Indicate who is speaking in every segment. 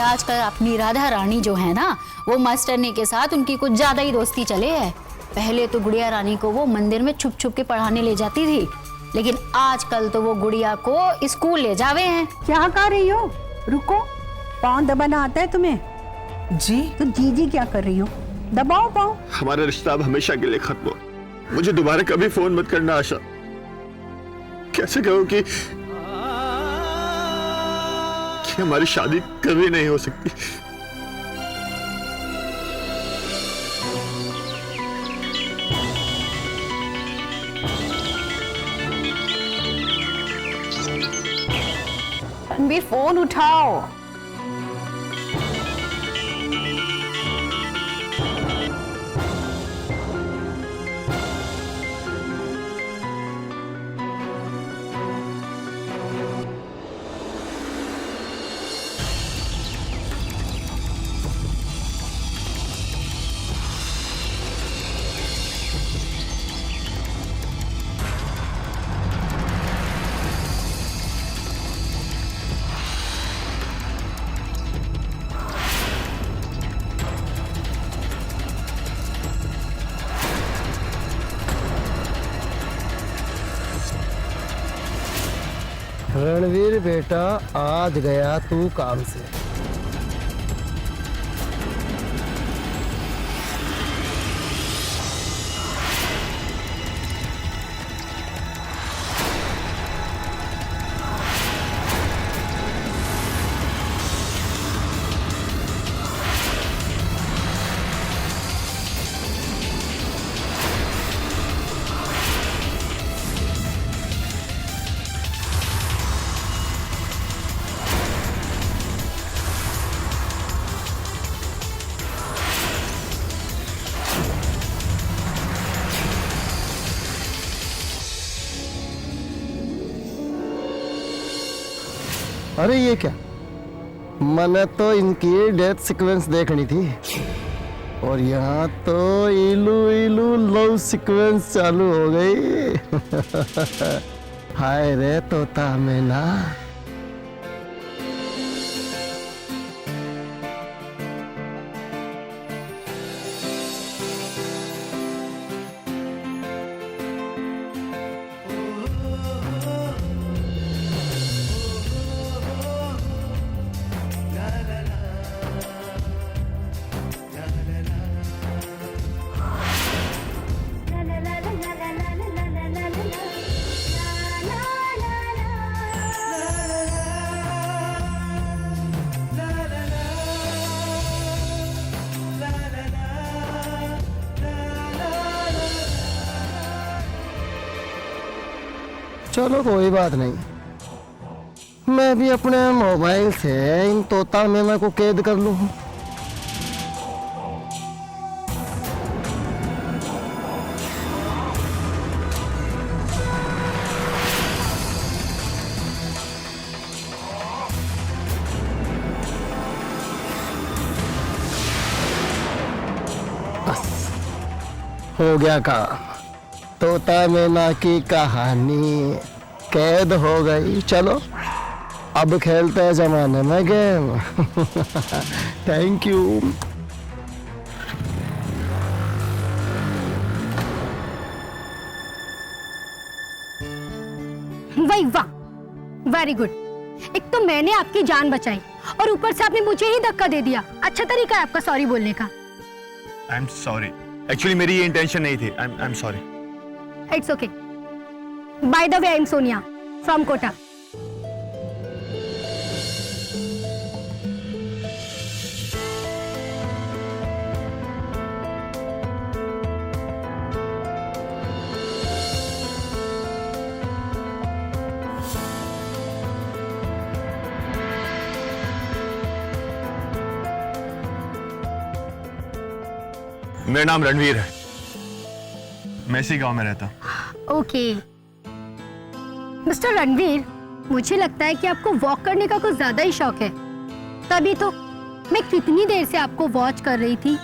Speaker 1: आजकल अपनी राधा रानी जो है ना, वो मास्टरनी के साथ उनकी कुछ ज्यादा ही दोस्ती चले है। पहले तो गुड़िया रानी को वो मंदिर में छुप छुप के पढ़ाने ले जाती थी, लेकिन आजकल तो वो गुड़िया को स्कूल ले जावे हैं।
Speaker 2: क्या कर रही हो? रुको, पाँव दबाना आता है तुम्हें?
Speaker 3: जी
Speaker 2: तो जी क्या कर रही हो? दबाओ पाँव।
Speaker 4: हमारा रिश्ता अब हमेशा के लिए खत्म हो। मुझे दोबारा कभी फोन मत करना आशा। कैसे कहो कि हमारी शादी कभी नहीं हो सकती।
Speaker 2: रणवीर, फोन उठाओ।
Speaker 5: रणवीर बेटा, आज गया तू काम से। अरे ये क्या, मैंने तो इनकी डेथ सीक्वेंस देखनी थी और यहाँ तो इलू इलू लव सीक्वेंस चालू हो गई। हाय रे तोता मैना। चलो कोई बात नहीं, मैं भी अपने मोबाइल से इन तोता मैना को कैद कर लूं। बस हो गया काम। तोता मैना की कहानी कैद हो गई। चलो अब खेलते हैं जमाने में गेम। Thank you.
Speaker 6: वाह वाह, वेरी गुड। एक तो मैंने आपकी जान बचाई और ऊपर से आपने मुझे ही धक्का दे दिया। अच्छा तरीका है आपका सॉरी बोलने का।
Speaker 4: आई एम सॉरी, एक्चुअली मेरी ये इंटेंशन नहीं थी। I am sorry.
Speaker 6: It's okay. By the way, I am Sonia from Kota.
Speaker 4: मेरा नाम रणवीर है, मैं इसी गांव में रहता हूँ।
Speaker 6: ओके मिस्टर रणवीर, मुझे लगता है कि आपको वॉक करने का कुछ ज्यादा ही शौक है। तभी तो मैं कितनी देर से आपको वॉच कर रही थी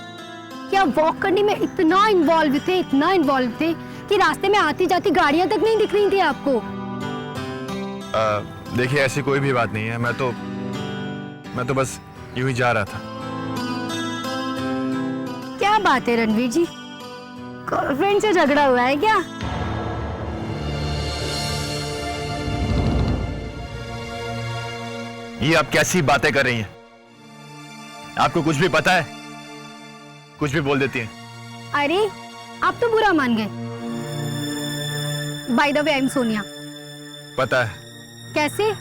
Speaker 6: कि आप वॉक करने में इतना इन्वॉल्व थे कि रास्ते में आती जाती गाड़ियां तक नहीं दिख रही थी आपको।
Speaker 4: देखिए ऐसी कोई भी बात नहीं है, मैं तो बस
Speaker 3: यूं ही जा रहा था।
Speaker 6: क्या बात है रणवीर जी, गर्लफ्रेंड से झगड़ा हुआ है क्या?
Speaker 3: ये आप कैसी बातें कर रही हैं? आपको कुछ भी पता है? कुछ भी बोल देती हैं।
Speaker 6: अरे आप तो बुरा मान गए। Bye the way I am Sonia.
Speaker 3: पता है,
Speaker 6: कैसे?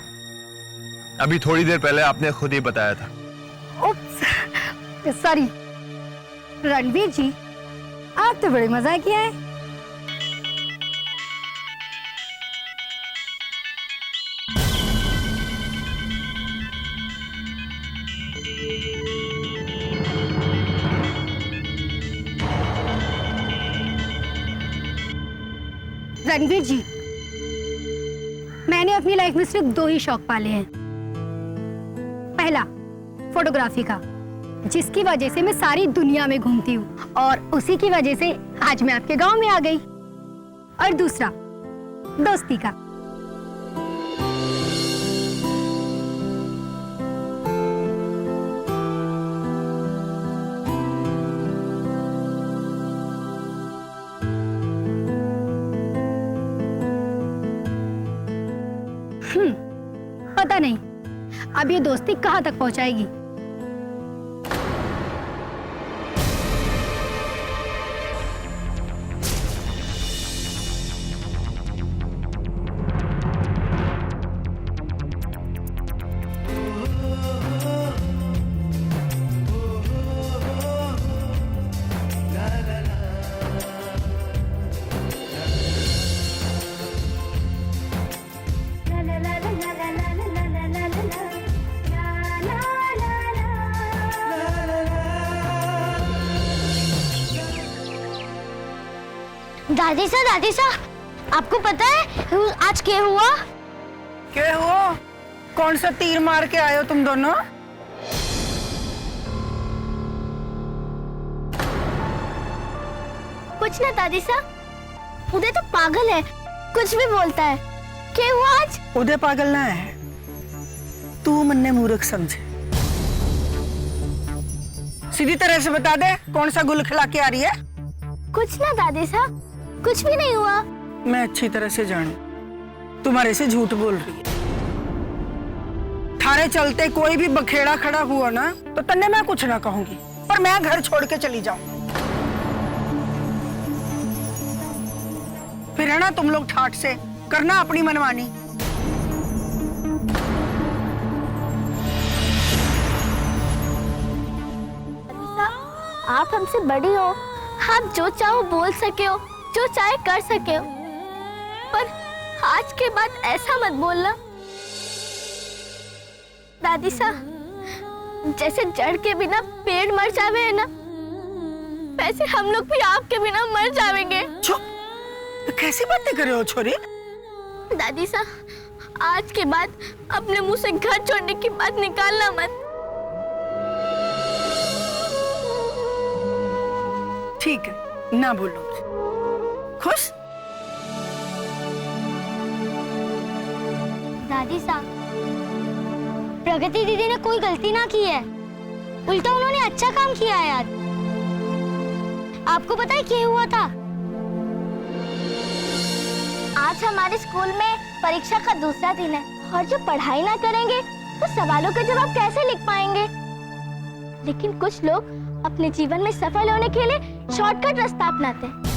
Speaker 3: अभी थोड़ी देर पहले आपने खुद ही बताया था।
Speaker 6: Oops, sorry. रणवीर जी, आप तो बड़े मजा किया है। रणवीर जी, मैंने अपनी लाइफ में सिर्फ 2 ही शौक पाले हैं। पहला, फोटोग्राफी का, जिसकी वजह से मैं सारी दुनिया में घूमती हूँ और उसी की वजह से आज मैं आपके गांव में आ गई। और दूसरा, दोस्ती का। पता नहीं अब ये दोस्ती कहाँ तक पहुंचाएगी।
Speaker 7: दादी सा, आपको पता है आज क्या हुआ?
Speaker 2: क्या हुआ? कौन सा तीर मार के आए हो तुम दोनों?
Speaker 7: कुछ ना दादी सा, उदय तो पागल है, कुछ भी बोलता है। क्या हुआ आज?
Speaker 2: उदय पागल ना है, तू मन्ने मूर्ख समझे। सीधी तरह से बता दे, कौन सा गुल खिला के आ रही है?
Speaker 7: कुछ ना दादी सा, कुछ भी नहीं हुआ।
Speaker 2: मैं अच्छी तरह से जानू, तुम्हारे से झूठ बोल रही है। थारे चलते कोई भी बखेड़ा खड़ा हुआ ना तो तन्ने मैं कुछ ना कहूंगी, पर मैं घर छोड़ के चली जाऊं। फिर है ना तुम लोग ठाठ से करना अपनी मनमानी।
Speaker 7: आप हमसे बड़ी हो, आप जो चाहो बोल सके हो, जो चाहे कर सके हो, पर आज के बाद ऐसा मत बोलना। दादी सा, जैसे जड़ के बिना पेड़ मर जावे है ना, वैसे हम लोग भी आपके बिना मर जाएंगे।
Speaker 2: चुप, कैसी बातें कर रहे हो छोरी?
Speaker 7: दादी सा, आज के बाद अपने मुंह से घर छोड़ने की बात निकालना मत।
Speaker 2: ठीक है, ना बोलूंगी। खुश?
Speaker 7: दादी सा, प्रगति दीदी ने कोई गलती ना की है, उल्टा उन्होंने अच्छा काम किया है यार। आपको पता है क्या हुआ था? आज हमारे स्कूल में परीक्षा का दूसरा दिन है और जो पढ़ाई ना करेंगे तो सवालों के जवाब कैसे लिख पाएंगे? लेकिन कुछ लोग अपने जीवन में सफल होने के लिए शॉर्टकट रास्ता अपनाते हैं,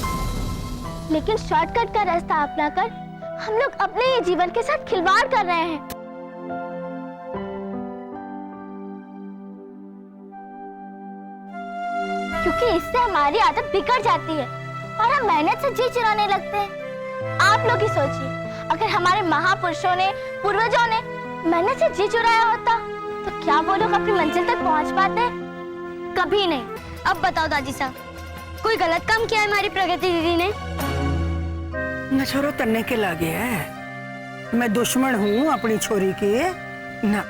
Speaker 7: लेकिन शॉर्टकट का रास्ता अपनाकर हम लोग अपने ही जीवन के साथ खिलवाड़ कर रहे हैं। क्योंकि इससे हमारी आदत बिगड़ जाती है और हम मेहनत से जी चुराने लगते हैं। आप लोग ही सोचिए, अगर हमारे महापुरुषों ने, पूर्वजों ने मेहनत से जी चुराया होता तो क्या वो लोग अपनी मंजिल तक पहुंच पाते? कभी नहीं। अब बताओ दादी साहब, कोई गलत काम किया है हमारी प्रगति दीदी ने?
Speaker 2: न छोरो तन्ने के लागे है, मैं दुश्मन हूँ अपनी छोरी के ना,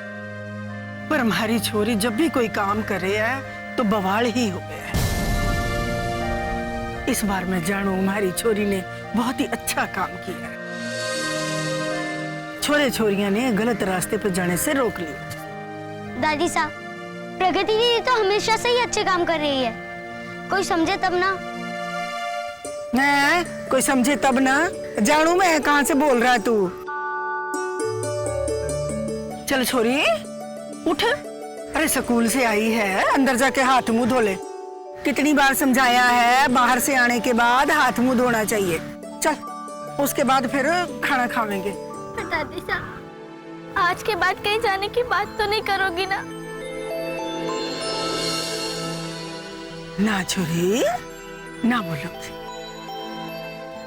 Speaker 2: पर हमारी छोरी जब भी कोई काम करे है तो बवाल ही हो गया है। इस बार मैं जानू हमारी छोरी ने बहुत ही अच्छा काम किया है। छोरे छोरियां ने गलत रास्ते पर जाने से रोक लिया।
Speaker 7: दादी साहब, प्रगति दीदी तो हमेशा से ही अच्छे काम कर रही है, कोई समझे तब ना।
Speaker 2: हैं? कोई समझे तब ना? जानू मैं कहाँ से बोल रहा है तू? चल छोरी उठ। अरे स्कूल से आई है, अंदर जाके हाथ मुंह धो ले। कितनी बार समझाया है बाहर से आने के बाद हाथ मुंह धोना चाहिए। चल उसके बाद फिर खाना खावेंगे।
Speaker 7: पर दादी साहब, आज के बाद कहीं जाने की बात तो नहीं करोगी ना?
Speaker 2: ना छोरी ना बोलो।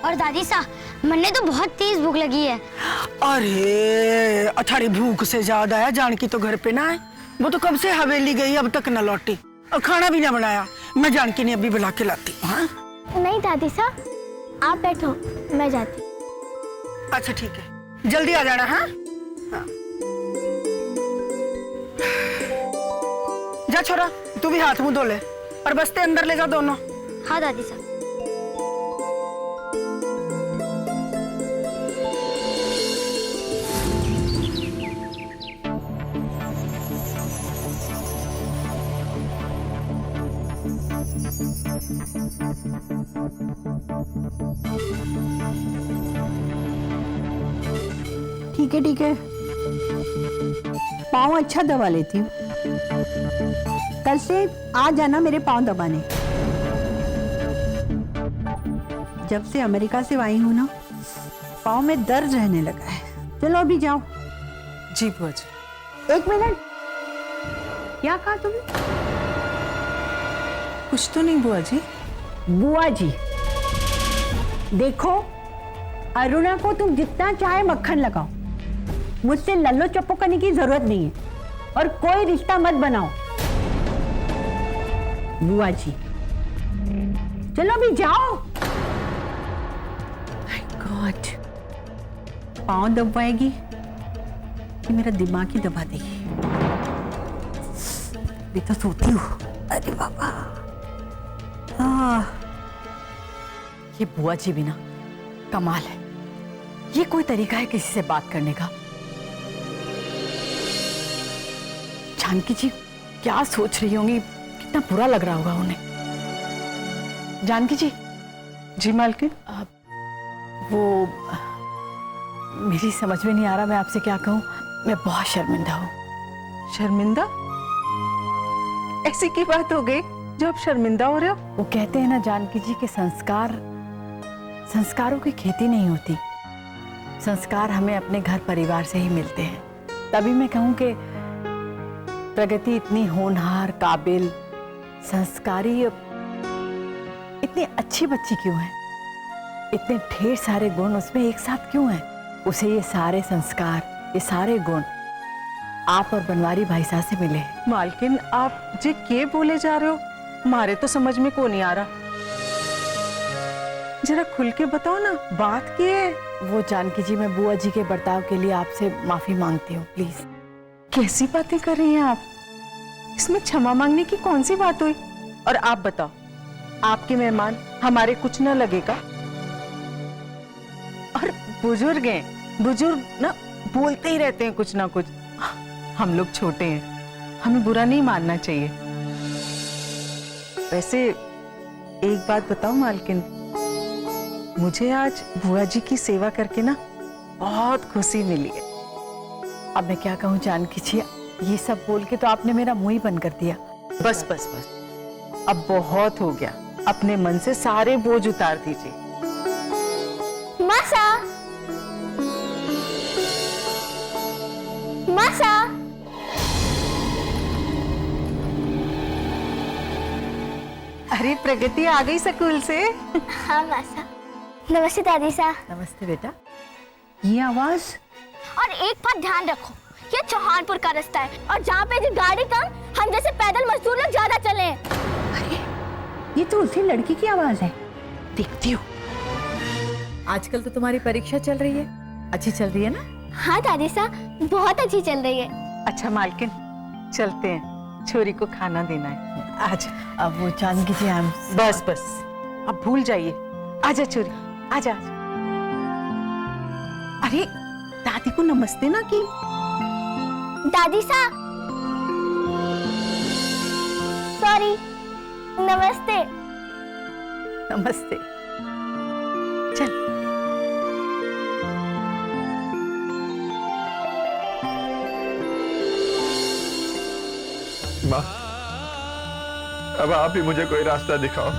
Speaker 7: और दादी साहब, मन्ने तो बहुत तेज भूख लगी है।
Speaker 2: अरे अथारी भूख से ज्यादा है, जानकी तो घर पे ना है। वो तो कब से हवेली गई, अब तक न लौटी और खाना भी ना बनाया। मैं जानकी ने अभी बुला के लाती हूँ। हाँ?
Speaker 7: नहीं दादी साहब, आप बैठो, मैं जाती।
Speaker 2: अच्छा ठीक है, जल्दी आ जाना। हाँ हाँ। जा छोरा, तू भी हाथ मुंह धो ले और बस्ते अंदर ले जा दोनों।
Speaker 7: हाँ दादी साहब।
Speaker 8: ठीक है, पाँव अच्छा दबा लेती हूँ। कल से आ जाना मेरे पाँव दबाने। जब से अमेरिका से आई हूँ ना, पाँव में दर्द रहने लगा है। चलो अभी जाओ।
Speaker 9: जी बुआ जी।
Speaker 8: 1 मिनट, क्या कहा तुमने?
Speaker 9: कुछ तो नहीं बुआ जी।
Speaker 8: बुआ जी, देखो अरुणा को तुम जितना चाहे मक्खन लगाओ, मुझसे लल्लो चप्पो करने की जरूरत नहीं है और कोई रिश्ता मत बनाओ। बुआ जी चलो अभी जाओ। माय गॉड, पाँव दबाएगी कि मेरा दिमाग ही दबा देगी। अभी तो सोती हूँ। अरे बाबा,
Speaker 9: ये बुआ जी भी ना कमाल है। ये कोई तरीका है किसी से बात करने का? जानकी जी क्या सोच रही होंगी, कितना बुरा लग रहा होगा उन्हें। जानकी जी। जी मालकिन। वो मेरी समझ में नहीं आ रहा मैं आपसे क्या कहूँ। मैं बहुत शर्मिंदा हूँ।
Speaker 10: शर्मिंदा? ऐसी की बात हो गई जो आप शर्मिंदा हो रहे हो?
Speaker 9: वो कहते हैं ना जानकी जी के संस्कारों की खेती नहीं होती। संस्कार हमें अपने घर परिवार से ही मिलते हैं। तभी मैं कहूँ कि प्रगति इतनी होनहार, काबिल, संस्कारी, इतनी अच्छी बच्ची क्यों है? इतने ढेर सारे गुण उसमें एक साथ क्यों हैं? उसे ये सारे संस्कार, ये सारे गुण आप और बनवारी भाई साहब से मिले।
Speaker 10: मालकिन आप जे के बोले जा रहे हो, हमारे तो समझ में को नहीं आ रहा। जरा खुल के बताओ ना, बात की है?
Speaker 9: वो जानकी जी, मैं बुआ जी के बर्ताव के लिए आपसे माफी मांगती हूँ, प्लीज।
Speaker 10: कैसी बातें कर रही हैं आप? इसमें क्षमा मांगने की कौन सी बात हुई? और आप बताओ, आपके मेहमान हमारे कुछ न लगेगा? और बुजुर्ग हैं, बुजुर्ग ना बोलते ही रहते हैं कुछ ना कुछ। हम लोग छोटे हैं, हमें बुरा नहीं मानना चाहिए। वैसे एक बात बताओ मालकिन, मुझे आज बुआ जी की सेवा करके ना बहुत खुशी मिली है।
Speaker 9: अब मैं क्या कहूँ जानकी जी, ये सब बोल के तो आपने मेरा मुंह ही बंद कर दिया।
Speaker 10: बस बस बस, अब बहुत हो गया। अपने मन से सारे बोझ उतार दीजिए।
Speaker 7: मासा, मासा।
Speaker 10: अरे प्रगति आ गई स्कूल से।
Speaker 7: हाँ मासा। नमस्ते दादी साहब।
Speaker 9: नमस्ते बेटा।
Speaker 8: ये आवाज?
Speaker 7: और एक बात ध्यान रखो, ये चौहानपुर का रास्ता है और जहाँ पे जो गाड़ी कम, हम जैसे पैदल मजदूर लोग ज्यादा चले।
Speaker 8: अरे ये तो उसी लड़की की आवाज है।
Speaker 9: देखती हूँ। आजकल तो तुम्हारी परीक्षा चल रही है, अच्छी चल रही है ना?
Speaker 7: हाँ दादी साहब, बहुत अच्छी चल रही है।
Speaker 10: अच्छा मालकिन, चलते हैं, छोरी को खाना देना है। आज
Speaker 9: अब वो जानकी जी,
Speaker 10: बस बस, अब भूल जाइए। आजा छोरी, आजा। अरे दादी को नमस्ते ना की।
Speaker 7: दादी साहब, सॉरी। नमस्ते।
Speaker 9: नमस्ते। चल।
Speaker 3: माँ, अब आप ही मुझे कोई रास्ता दिखाओ।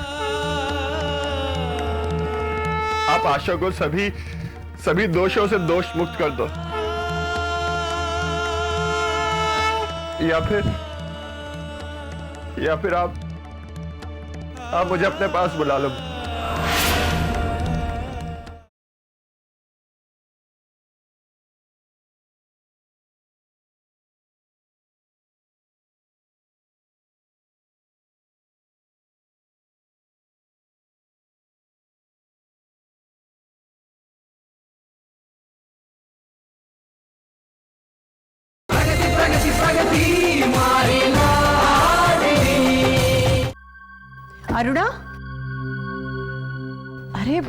Speaker 3: आप आशा को सभी दोषों से दोष मुक्त कर दो, या फिर आप मुझे अपने पास बुला लो।
Speaker 10: अरुणा, अरे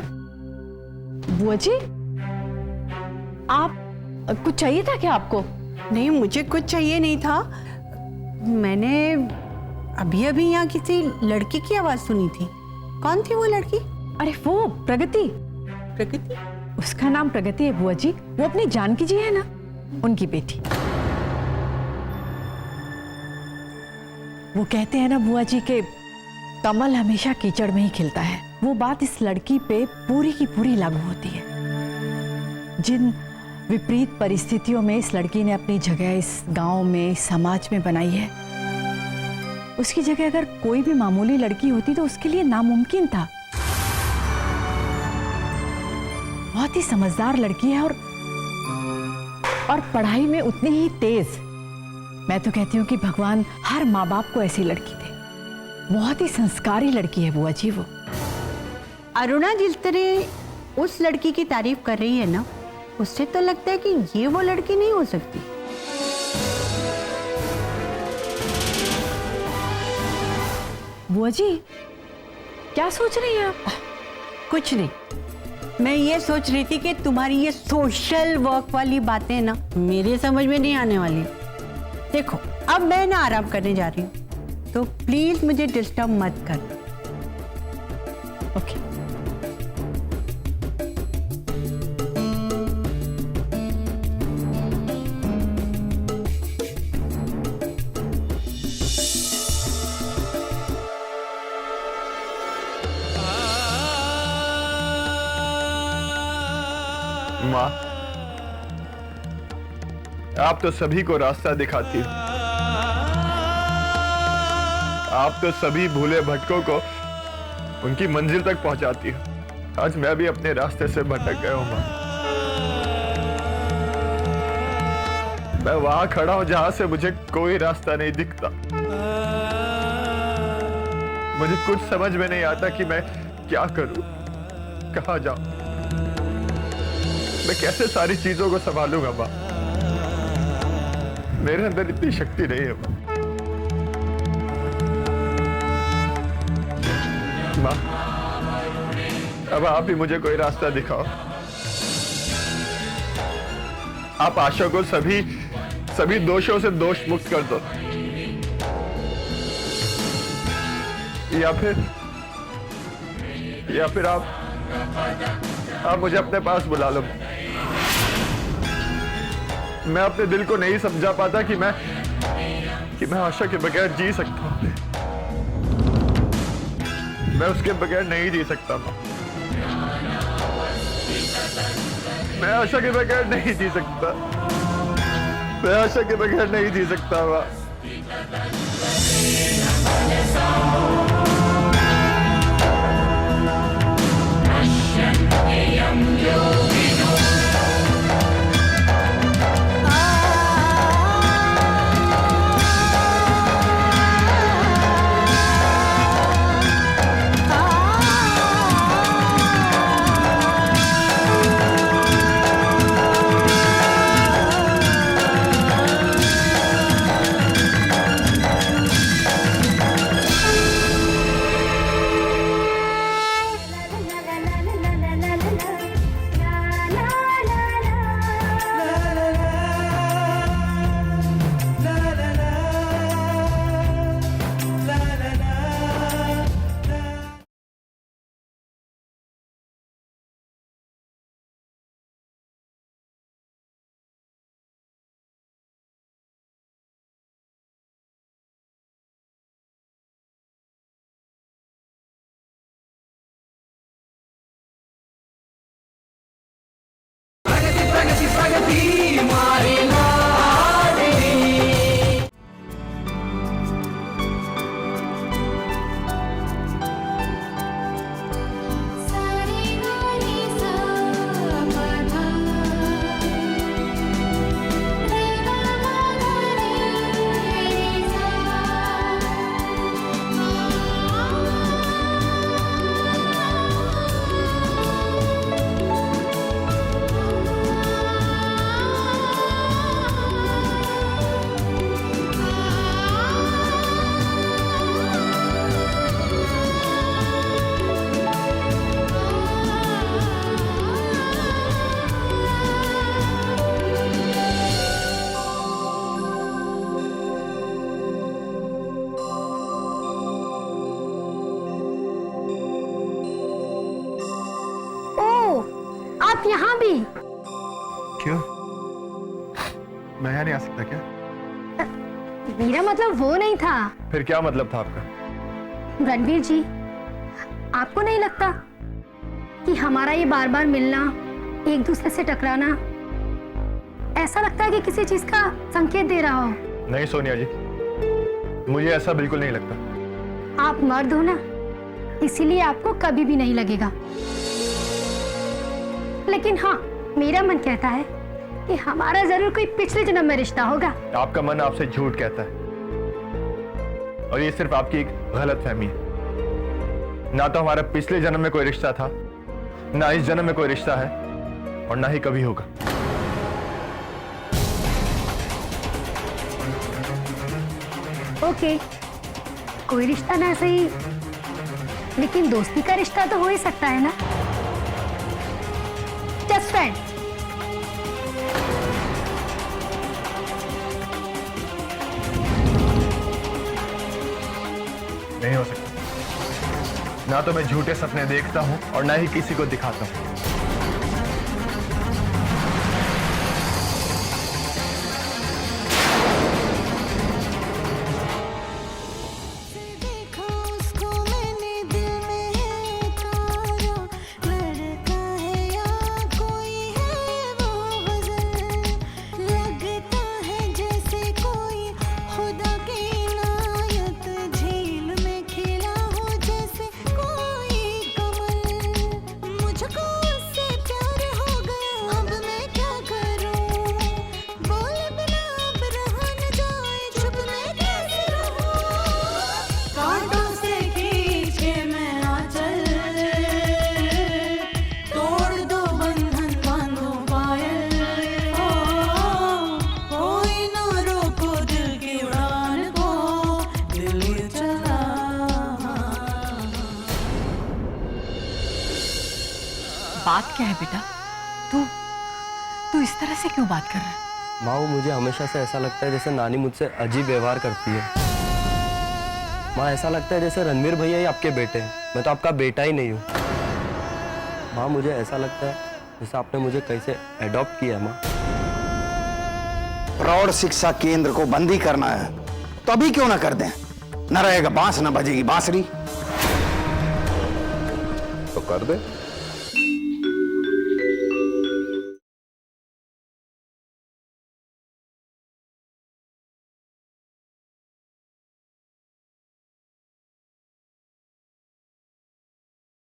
Speaker 10: बुआ जी, आप कुछ चाहिए था क्या आपको?
Speaker 8: नहीं, मुझे कुछ चाहिए नहीं था। मैंने अभी अभी यहाँ किसी लड़की की आवाज सुनी थी। कौन थी वो लड़की?
Speaker 10: अरे वो प्रगति।
Speaker 8: प्रगति?
Speaker 10: उसका नाम प्रगति है बुआ जी। वो अपनी जानकी जी है ना, उनकी बेटी। वो कहते हैं ना बुआ जी के कमल हमेशा कीचड़ में ही खिलता है। वो बात इस लड़की पे पूरी की पूरी लागू होती है। जिन विपरीत परिस्थितियों में इस लड़की ने अपनी जगह इस गांव में, इस समाज में बनाई है, उसकी जगह अगर कोई भी मामूली लड़की होती तो उसके लिए नामुमकिन था। बहुत ही समझदार लड़की है और पढ़ाई में उतनी ही तेज। मैं तो कहती हूँ कि भगवान हर माँ बाप को ऐसी लड़की दे। बहुत ही संस्कारी लड़की है बुआ जी वो।
Speaker 8: अरुणा जिस तरह उस लड़की की तारीफ कर रही है ना, उससे तो लगता है कि ये वो लड़की नहीं हो सकती।
Speaker 10: बुआ जी, क्या सोच रही हैं आप?
Speaker 8: कुछ नहीं, मैं ये सोच रही थी कि तुम्हारी ये सोशल वर्क वाली बातें ना मेरे समझ में नहीं आने वाली। देखो, अब मैं ना आराम करने जा रही हूँ, तो प्लीज मुझे डिस्टर्ब मत कर।
Speaker 10: ओके।
Speaker 3: माँ, आप तो सभी को रास्ता दिखाती हो। आप तो सभी भूले भटकों को उनकी मंजिल तक पहुंचाती हो। आज मैं भी अपने रास्ते से भटक गया हूं माँ। मैं वहां खड़ा हूं जहां से मुझे कोई रास्ता नहीं दिखता। मुझे कुछ समझ में नहीं आता कि मैं क्या करूं, कहां जाऊं, मैं कैसे सारी चीजों को संभालूंगा माँ। मेरे अंदर इतनी शक्ति नहीं है माँ। अब आप ही मुझे कोई रास्ता दिखाओ। आप आशा को सभी दोषों से दोष मुक्त कर दो, या फिर आप मुझे अपने पास बुला लो। मैं अपने दिल को नहीं समझा पाता कि मैं आशा के बगैर जी सकता हूं। मैं उसके बगैर नहीं जी सकता माँ। मैं आशा के बगैर नहीं जी सकता। मैं आशा के बगैर नहीं जी सकता माँ।
Speaker 6: भी।
Speaker 3: क्यों? मैं यहाँ नहीं आ सकता क्या?
Speaker 6: मेरा मतलब वो नहीं था।
Speaker 3: फिर क्या मतलब था आपका?
Speaker 6: रणवीर जी, आपको नहीं लगता कि हमारा ये बार बार मिलना, एक दूसरे से टकराना, ऐसा लगता है कि किसी चीज का संकेत दे रहा हो?
Speaker 3: नहीं सोनिया जी, मुझे ऐसा बिल्कुल नहीं लगता।
Speaker 6: आप मर्द हो ना, इसीलिए आपको कभी भी नहीं लगेगा। लेकिन हाँ, मेरा मन कहता है कि हमारा जरूर कोई पिछले जन्म में रिश्ता होगा।
Speaker 3: आपका मन आपसे झूठ कहता है, और ये सिर्फ आपकी एक गलतफहमी है। ना तो हमारा पिछले जन्म में कोई रिश्ता था, ना इस जन्म में कोई रिश्ता है, और ना ही कभी होगा।
Speaker 6: ओके, कोई रिश्ता ना सही, लेकिन दोस्ती का रिश्ता तो हो ही सकता है ना। Just friend.
Speaker 3: नहीं हो सकता। ना तो मैं झूठे सपने देखता हूं और ना ही किसी को दिखाता हूं।
Speaker 10: बात क्या है बेटा? तू इस तरह से क्यों बात कर रहा है?
Speaker 11: माँ, वो मुझे हमेशा से ऐसा लगता है जैसे नानी मुझसे अजीब व्यवहार करती है। माँ, ऐसा लगता है जैसे रणवीर भैया ही आपके बेटे हैं, मैं तो आपका बेटा ही नहीं हूँ। माँ, मुझे ऐसा लगता है जैसे आपने मुझे कैसे एडॉप्ट किया है। माँ,
Speaker 12: प्रौढ़ शिक्षा केंद्र को बंदी करना है तो अभी क्यों ना कर दें? न रहेगा बांस, न बजेगी बांसुरी।
Speaker 4: तो कर दे।